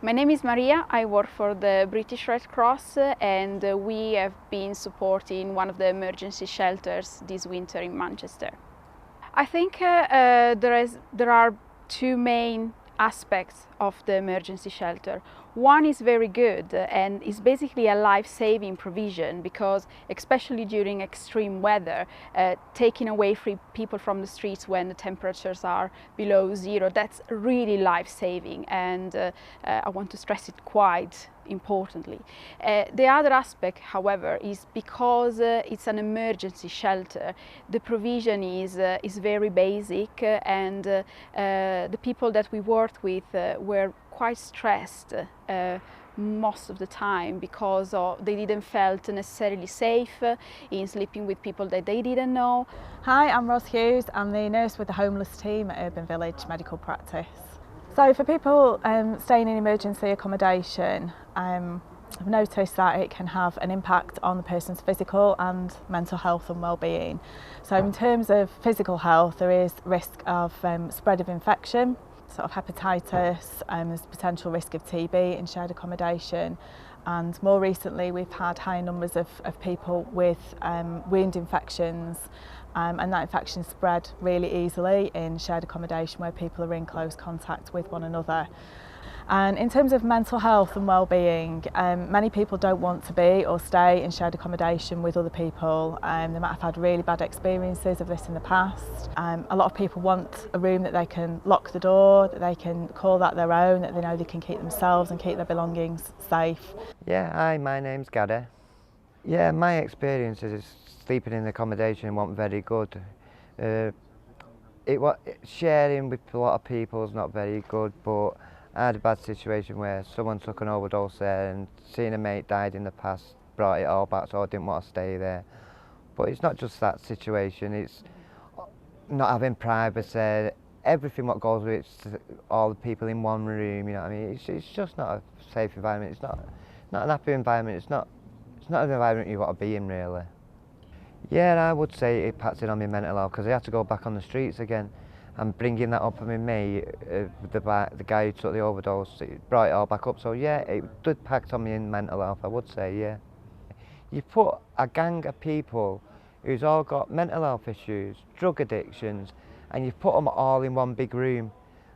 My name is Maria, I work for the British Red Cross and we have been supporting one of the emergency shelters this winter in Manchester. I think there are two main aspects of the emergency shelter. One is very good and is basically a life-saving provision because especially during extreme weather, taking away people from the streets when the temperatures are below zero, that's really life-saving, and I want to stress it quite importantly. The other aspect, however, is because it's an emergency shelter, the provision is very basic, and the people that we worked with were quite stressed most of the time because they didn't felt necessarily safe in sleeping with people that they didn't know. Hi, I'm Ros Hughes. I'm the nurse with the homeless team at Urban Village Medical Practice. So for people staying in emergency accommodation, I've noticed that it can have an impact on the person's physical and mental health and well-being. So in terms of physical health, there is risk of spread of infection, sort of hepatitis, there's potential risk of TB in shared accommodation, and more recently we've had high numbers of people with wound infections, and that infection spread really easily in shared accommodation where people are in close contact with one another. And in terms of mental health and well-being, many people don't want to be or stay in shared accommodation with other people. They might have had really bad experiences of this in the past. A lot of people want a room that they can lock the door, that they can call that their own, that they know they can keep themselves and keep their belongings safe. Yeah, hi, my name's Gada. Yeah, my experiences is sleeping in accommodation wasn't very good. Sharing with a lot of people is not very good, but I had a bad situation where someone took an overdose there, and seeing a mate died in the past brought it all back, so I didn't want to stay there. But it's not just that situation, it's not having privacy, everything what goes with it, all the people in one room, you know what I mean? It's just not a safe environment, it's not an happy environment, it's not an environment you want to be in really. Yeah, I would say it impacted on my mental health because I had to go back on the streets again. And bringing that up with my mate, the guy who took the overdose, it brought it all back up. So yeah, it did impact on me in mental health, I would say, yeah. You put a gang of people who's all got mental health issues, drug addictions, and you put them all in one big room.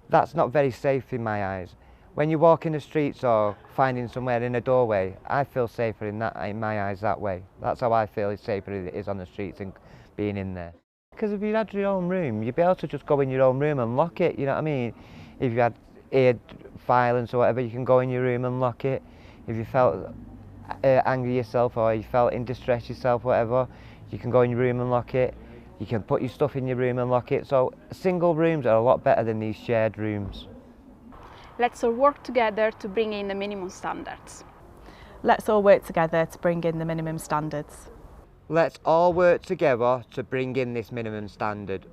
That's not very safe in my eyes. When you walk in the streets or finding somewhere in a doorway, I feel safer in my eyes that way. That's how I feel it's safer it is on the streets and being in there. Because if you had your own room, you'd be able to just go in your own room and lock it, you know what I mean? If you had ear violence or whatever, you can go in your room and lock it. If you felt angry yourself or you felt in distress yourself, whatever, you can go in your room and lock it. You can put your stuff in your room and lock it. So single rooms are a lot better than these shared rooms. Let's all work together to bring in the minimum standards. Let's all work together to bring in the minimum standards. Let's all work together to bring in this minimum standard.